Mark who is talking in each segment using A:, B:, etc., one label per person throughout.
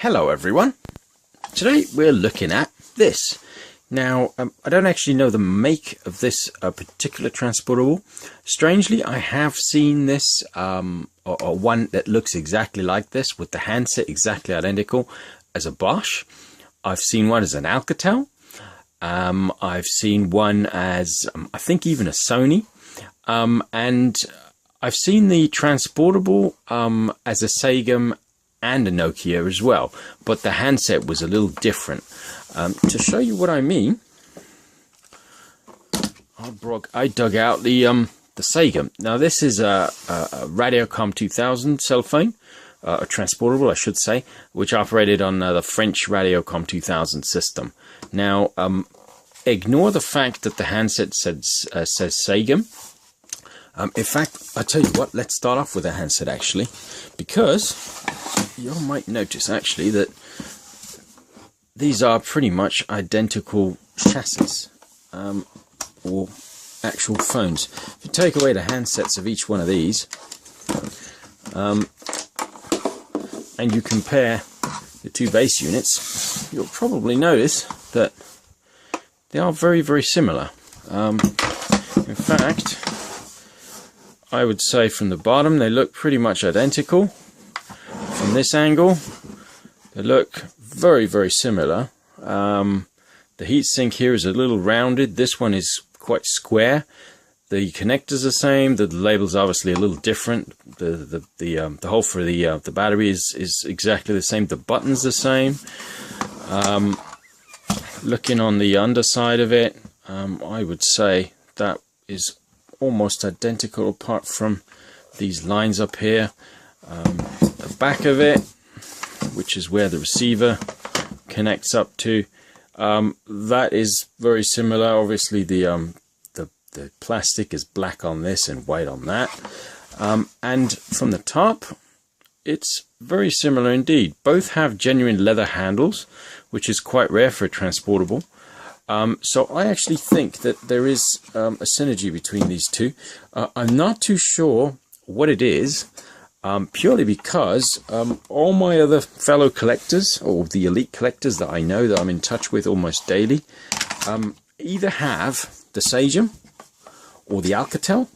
A: Hello everyone. Today we're looking at this. Now I don't actually know the make of this particular transportable. Strangely, I have seen this or one that looks exactly like this with the handset exactly identical as a Bosch. I've seen one as an Alcatel. I've seen one as I think even a Sony, and I've seen the Transportable as a Sagem and a Nokia as well, but the handset was a little different. To show you what I mean, I dug out the Sagem. Now this is a Radiocom 2000 cell phone, a Transportable I should say, which operated on the French Radiocom 2000 system. Now ignore the fact that the handset says Sagem. In fact, I'll tell you what, let's start off with a handset actually, because you might notice actually that these are pretty much identical chassis or actual phones. If you take away the handsets of each one of these and you compare the two base units, you'll probably notice that they are very, very similar. In fact, I would say from the bottom they look pretty much identical. From this angle they look very, very similar. The heatsink here is a little rounded. This one is quite square. The connectors are the same. The label's obviously a little different. The hole for the battery is exactly the same. The button's the same. Looking on the underside of it, I would say that is almost identical apart from these lines up here. The back of it, which is where the receiver connects up to, that is very similar. Obviously the plastic is black on this and white on that, and from the top it's very similar indeed. Both have genuine leather handles, which is quite rare for a Transportable. So I actually think that there is a synergy between these two. I'm not too sure what it is, purely because all my other fellow collectors, or the elite collectors that I know that I'm in touch with almost daily, either have the Sagem or the Alcatel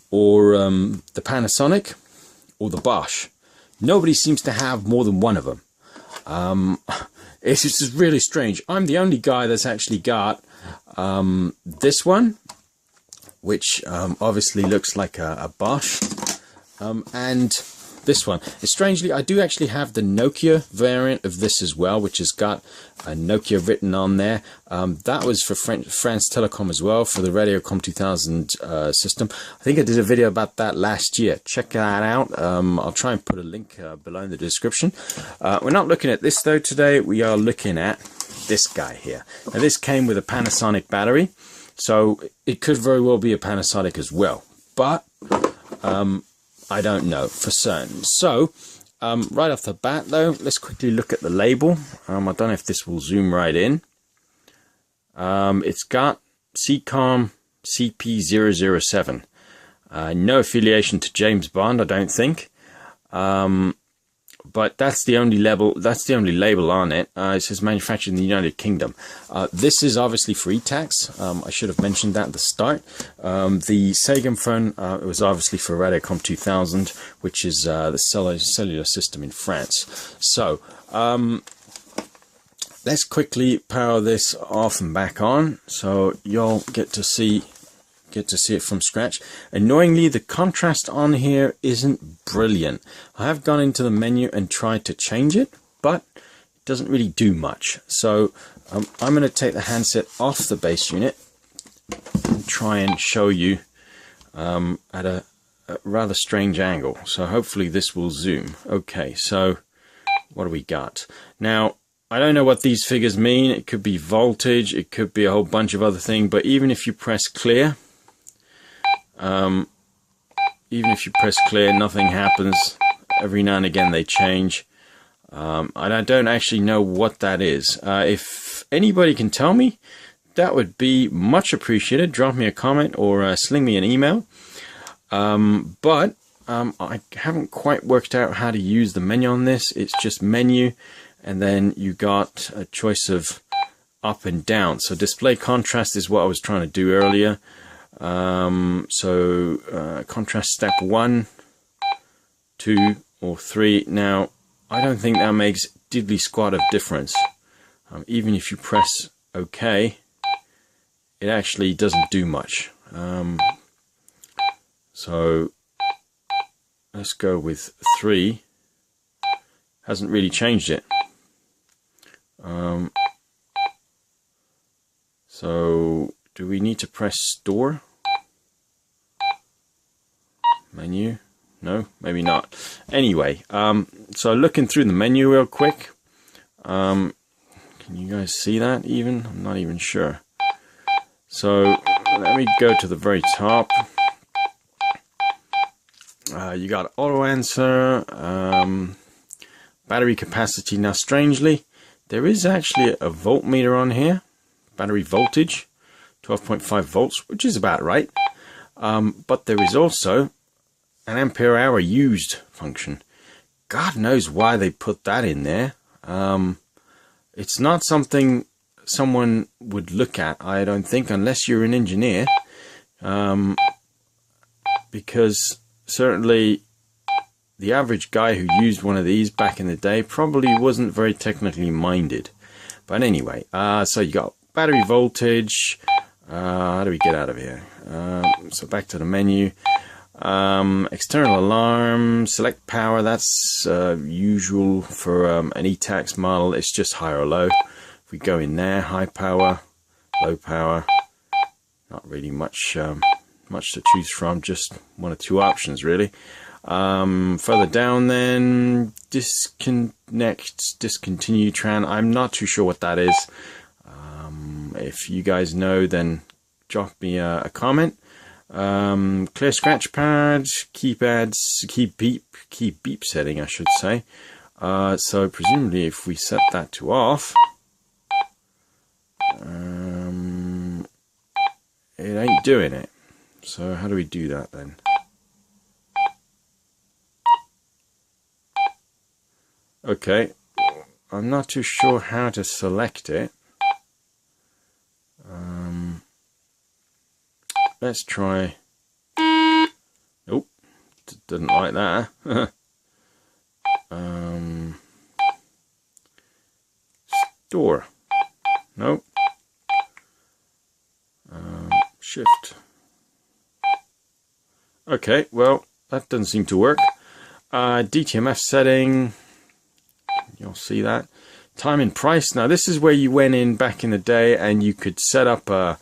A: or the Panasonic or the Bosch. Nobody seems to have more than one of them. It's just really strange. I'm the only guy that's actually got this one, which obviously looks like a Bosch, and this one. Strangely, I do actually have the Nokia variant of this as well, which has got a Nokia written on there. That was for France Telecom as well, for the Radiocom 2000 system. I think I did a video about that last year. Check that out. I'll try and put a link below in the description. We're not looking at this though today. We are looking at this guy here. Now this came with a Panasonic battery, so it could very well be a Panasonic as well, but I don't know for certain. So right off the bat though, let's quickly look at the label. I don't know if this will zoom right in. It's got CCOM CP007. No affiliation to James Bond, I don't think. But that's the only label. That's the only label on it. It says manufactured in the United Kingdom. This is obviously for ETACS. I should have mentioned that at the start. The Sagem phone it was obviously for Radiocom 2000, which is the cellular system in France. So let's quickly power this off and back on, so you'll get to see it from scratch. Annoyingly, the contrast on here isn't brilliant. I have gone into the menu and tried to change it, but it doesn't really do much. So I'm going to take the handset off the base unit and try and show you at a rather strange angle. So hopefully this will zoom. Okay, so what do we got now? I don't know what these figures mean. It could be voltage, it could be a whole bunch of other things, but even if you press clear, nothing happens. Every now and again they change. I don't actually know what that is. If anybody can tell me, that would be much appreciated. Drop me a comment or sling me an email. But I haven't quite worked out how to use the menu on this. It's just menu, and then you got a choice of up and down. So display contrast is what I was trying to do earlier. Contrast step 1, 2 or 3. Now I don't think that makes diddly squat of difference. Even if you press OK, it actually doesn't do much. So let's go with 3. Hasn't really changed it. So do we need to press store? Menu? No, maybe not. Anyway, so looking through the menu real quick. Can you guys see that even? I'm not even sure. So let me go to the very top. You got auto answer, battery capacity. Now strangely, there is actually a voltmeter on here. Battery voltage, 12.5 volts, which is about right. But there is also an ampere hour used function. God knows why they put that in there. It's not something someone would look at, I don't think, unless you're an engineer. Because certainly the average guy who used one of these back in the day probably wasn't very technically minded. But anyway, so you got battery voltage. How do we get out of here? So back to the menu. External alarm, select power. That's usual for an ETACS model. It's just high or low. If we go in there, high power, low power, not really much to choose from, just one or two options really. Further down then, discontinue tran. I'm not too sure what that is. If you guys know, then drop me a comment. Clear scratch pad, keep beep setting, I should say. So presumably if we set that to off, it ain't doing it. So how do we do that then? Okay, I'm not too sure how to select it. Let's try. Nope, didn't like that. Store. Nope. Shift. Okay, well, that doesn't seem to work. DTMF setting. You'll see that. Time and price. Now this is where you went in back in the day and you could set up a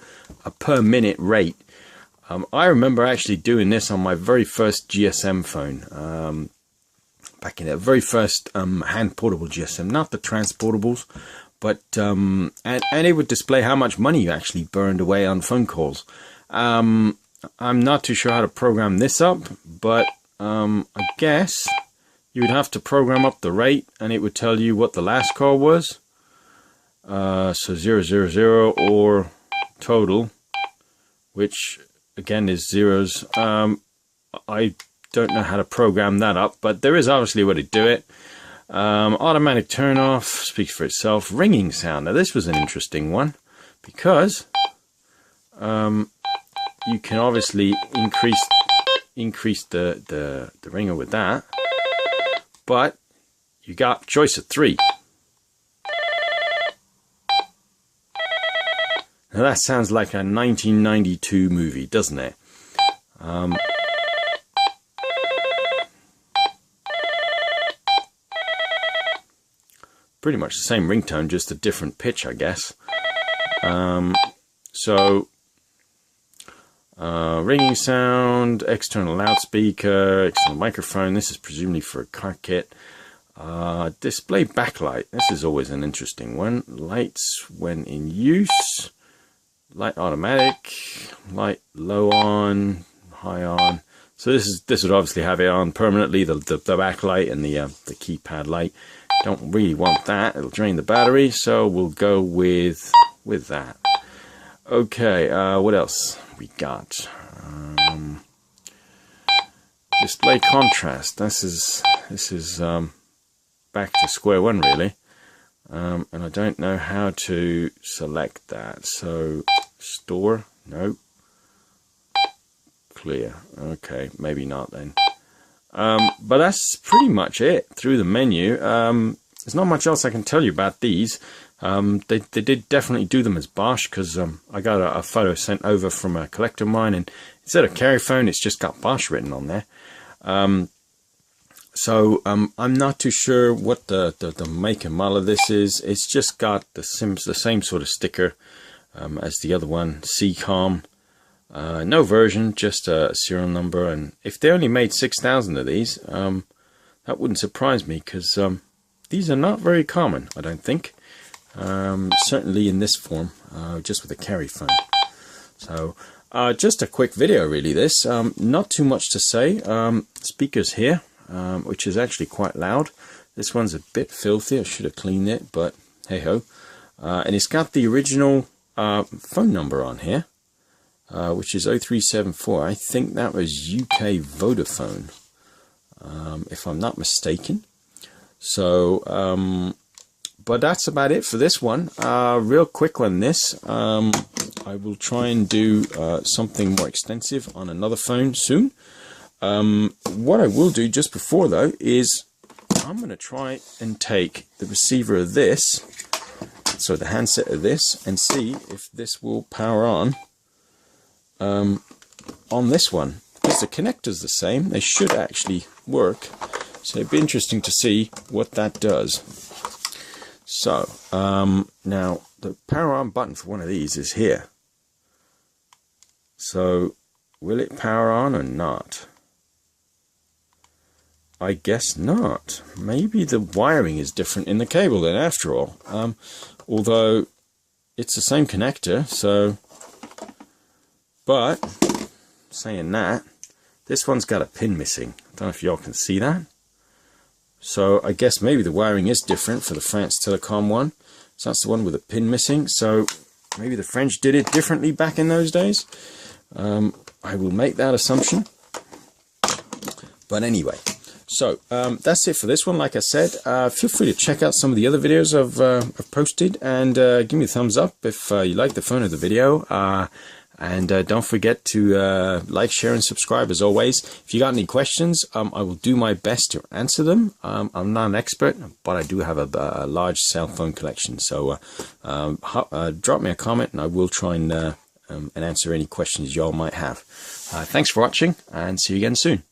A: per minute rate. I remember actually doing this on my very first GSM phone. Back in the very first hand portable GSM, not the transportables, but and it would display how much money you actually burned away on phone calls. I'm not too sure how to program this up, but I guess you would have to program up the rate and it would tell you what the last call was. So 000 or total, which again is zeros. I don't know how to program that up, but there is obviously a way to do it. Automatic turn off speaks for itself. Ringing sound. Now this was an interesting one because you can obviously increase the ringer with that, but you got choice of 3. Now that sounds like a 1992 movie, doesn't it? Pretty much the same ringtone, just a different pitch, I guess. Ringing sound, external loudspeaker, external microphone. This is presumably for a car kit. Display backlight. This is always an interesting one. Lights when in use. Light automatic. Light low on, high on. So this would obviously have it on permanently. The backlight and the keypad light. Don't really want that. It'll drain the battery. So we'll go with that. Okay. What else we got? display contrast. This is back to square one really, and I don't know how to select that. So store, no, clear. Okay, maybe not then. But that's pretty much it through the menu. There's not much else I can tell you about these. They did definitely do them as Bosch, because I got a photo sent over from a collector of mine, and instead of carry phone, it's just got Bosch written on there. So I'm not too sure what the make and model of this is. It's just got the same sort of sticker as the other one, CCOM. No version, just a serial number. And if they only made 6,000 of these, that wouldn't surprise me, because these are not very common, I don't think. Certainly in this form, just with a carry phone. So just a quick video really this. Not too much to say. Speakers here, which is actually quite loud. This one's a bit filthy, I should have cleaned it, but hey ho. And it's got the original phone number on here, which is 0374. I think that was UK Vodafone, if I'm not mistaken. So but that's about it for this one. Real quick on this, I will try and do something more extensive on another phone soon. What I will do just before though is I'm going to try and take the receiver of this, so the handset of this, and see if this will power on this one. Because the connector's the same, they should actually work. So it'd be interesting to see what that does. So now the power on button for one of these is here. So will it power on or not? I guess not. Maybe the wiring is different in the cable then after all. Although it's the same connector, so, but saying that, this one's got a pin missing. I don't know if y'all can see that. So I guess maybe the wiring is different for the France Telecom one. So that's the one with a pin missing. So maybe the French did it differently back in those days. I will make that assumption. But anyway, so that's it for this one. Like I said, feel free to check out some of the other videos I've posted, and give me a thumbs up if you like the phone or the video. And don't forget to like, share, and subscribe as always. If you got any questions, I will do my best to answer them. I'm not an expert, but I do have a large cell phone collection. So drop me a comment, and I will try and answer any questions y'all might have. Thanks for watching, and see you again soon.